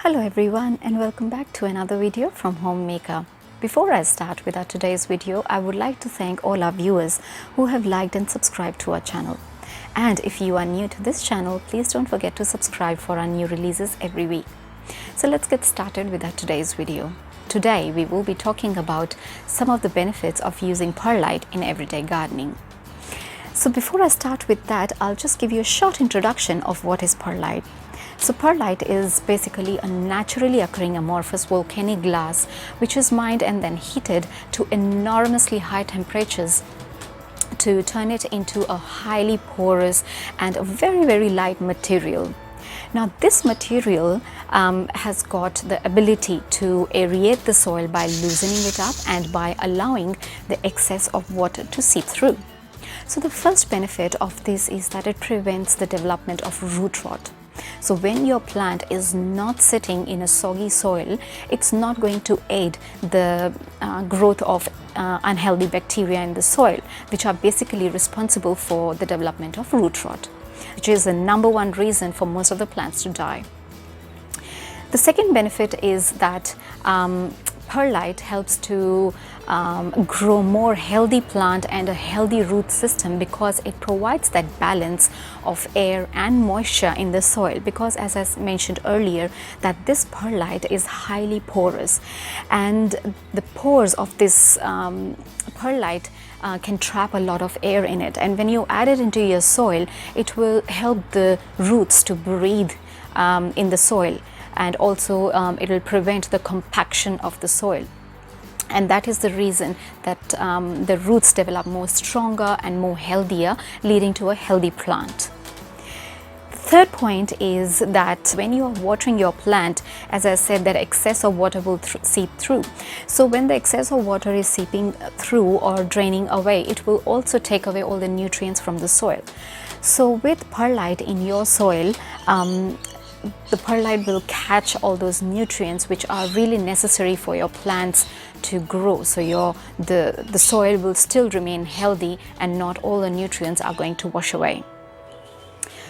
Hello everyone and welcome back to another video from Homemaker. Before I start with our today's video, I would like to thank all our viewers who have liked and subscribed to our channel. And if you are new to this channel, please don't forget to subscribe for our new releases every week. So let's get started with our today's video. Today we will be talking about some of the benefits of using perlite in everyday gardening. So before I start with that, I'll just give you a short introduction of what is perlite. So perlite is basically a naturally occurring amorphous volcanic glass which is mined and then heated to enormously high temperatures to turn it into a highly porous and a very light material. Now this material has got the ability to aerate the soil by loosening it up and by allowing the excess of water to seep through. So the first benefit of this is that it prevents the development of root rot. So when your plant is not sitting in a soggy soil, it's not going to aid the growth of unhealthy bacteria in the soil, which are basically responsible for the development of root rot, which is the #1 reason for most of the plants to die. The second benefit is that perlite helps to grow more healthy plant and a healthy root system because it provides that balance of air and moisture in the soil, because as I mentioned earlier that this perlite is highly porous and the pores of this perlite can trap a lot of air in it, and when you add it into your soil it will help the roots to breathe in the soil, and also it will prevent the compaction of the soil, and that is the reason that the roots develop more stronger and more healthier, leading to a healthy plant. The third point is that when you are watering your plant, as I said, that excess of water will seep through. So when the excess of water is seeping through or draining away, it will also take away all the nutrients from the soil. So with perlite in your soil, the perlite will catch all those nutrients which are really necessary for your plants to grow. So the soil will still remain healthy and not all the nutrients are going to wash away.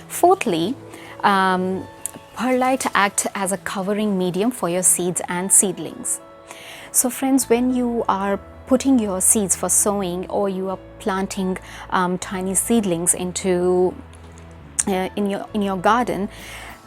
Fourthly, perlite acts as a covering medium for your seeds and seedlings. So friends, when you are putting your seeds for sowing or you are planting tiny seedlings into in your garden,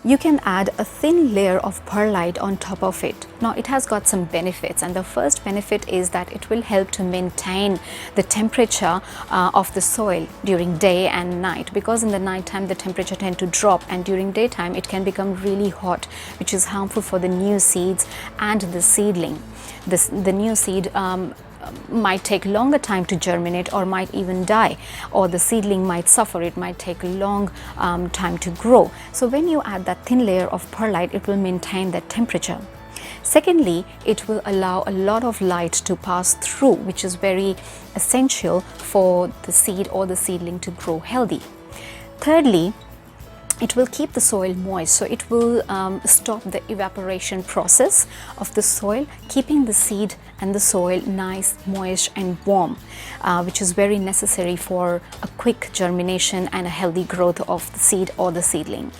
you can add a thin layer of perlite on top of it. Now it has got some benefits, and the first benefit is that it will help to maintain the temperature of the soil during day and night, because in the night time the temperature tends to drop and during daytime it can become really hot, which is harmful for the new seeds and the seedling. The new seed might take longer time to germinate or might even die, or the seedling might suffer, it might take a long time to grow. So when you add that thin layer of perlite, it will maintain that temperature. Secondly, it will allow a lot of light to pass through, which is very essential for the seed or the seedling to grow healthy. Thirdly, it will keep the soil moist, so it will stop the evaporation process of the soil, keeping the seed and the soil nice, moist and warm, which is very necessary for a quick germination and a healthy growth of the seed or the seedling.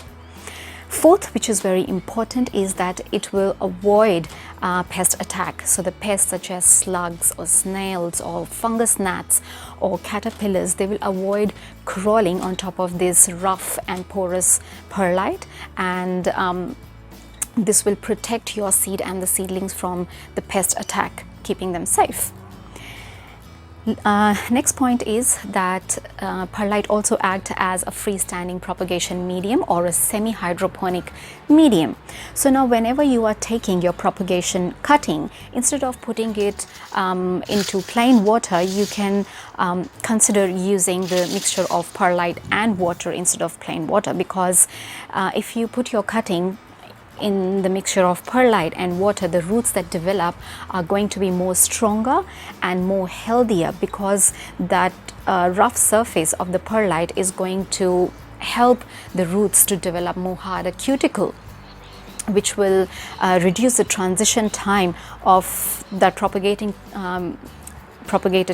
Fourth, which is very important, is that it will avoid pest attack. So the pests such as slugs or snails or fungus gnats or caterpillars, they will avoid crawling on top of this rough and porous perlite, and this will protect your seed and the seedlings from the pest attack, keeping them safe. Next point is that perlite also acts as a freestanding propagation medium or a semi-hydroponic medium. So now whenever you are taking your propagation cutting, instead of putting it into plain water, you can consider using the mixture of perlite and water instead of plain water, because if you put your cutting in the mixture of perlite and water, the roots that develop are going to be more stronger and more healthier, because that rough surface of the perlite is going to help the roots to develop more harder cuticle, which will reduce the transition time of that propagated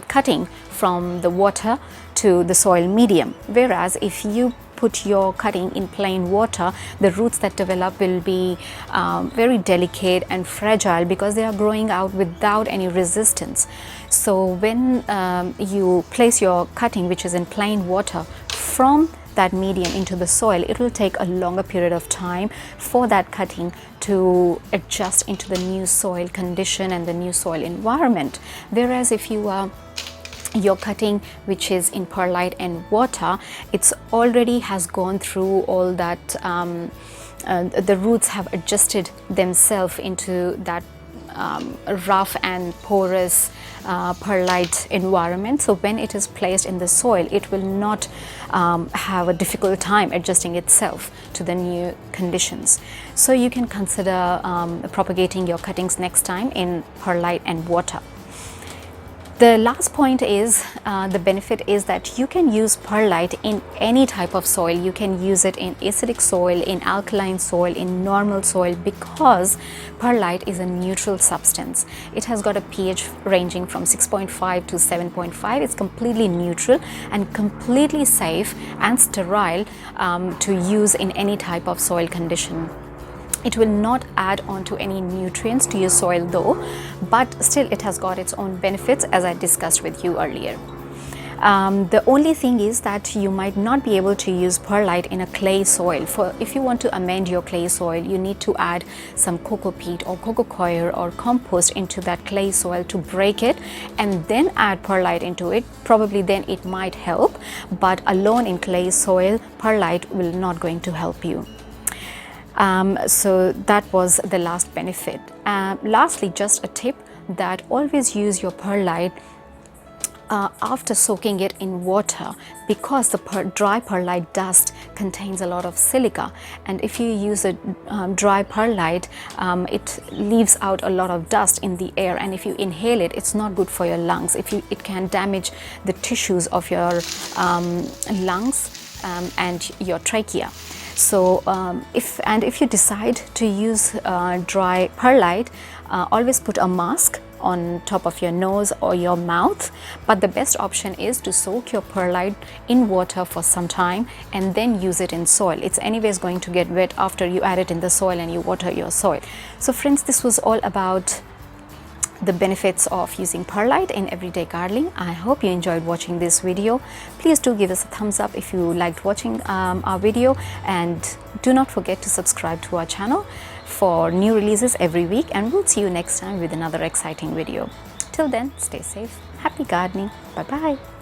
cutting from the water to the soil medium. Whereas if you put your cutting in plain water, the roots that develop will be very delicate and fragile because they are growing out without any resistance. So when you place your cutting, which is in plain water, from that medium into the soil, it will take a longer period of time for that cutting to adjust into the new soil condition and the new soil environment. Whereas if you are your cutting, which is in perlite and water, it's already has gone through all that, the roots have adjusted themselves into that rough and porous perlite environment. So when it is placed in the soil, it will not have a difficult time adjusting itself to the new conditions. So you can consider propagating your cuttings next time in perlite and water. The last point is the benefit is that you can use perlite in any type of soil. You can use it in acidic soil, in alkaline soil, in normal soil, because perlite is a neutral substance. It has got a pH ranging from 6.5 to 7.5. It's completely neutral and completely safe and sterile to use in any type of soil condition. It will not add on to any nutrients to your soil though, but still it has got its own benefits, as I discussed with you earlier. The only thing is that you might not be able to use perlite in a clay soil. If you want to amend your clay soil, you need to add some cocoa peat or cocoa coir or compost into that clay soil to break it, and then add perlite into it. Probably then it might help, but alone in clay soil, perlite will not going to help you. So that was the last benefit. Lastly, just a tip that always use your perlite after soaking it in water, because the dry perlite dust contains a lot of silica, and if you use a dry perlite, it leaves out a lot of dust in the air, and if you inhale it, it's not good for your lungs. It can damage the tissues of your lungs and your trachea. So if you decide to use dry perlite, always put a mask on top of your nose or your mouth, but the best option is to soak your perlite in water for some time and then use it in soil. It's anyways going to get wet after you add it in the soil and you water your soil. So friends, this was all about the benefits of using perlite in everyday gardening. I hope you enjoyed watching this video. Please do give us a thumbs up if you liked watching our video, and do not forget to subscribe to our channel for new releases every week, and we'll see you next time with another exciting video. Till then, stay safe, happy gardening, bye bye.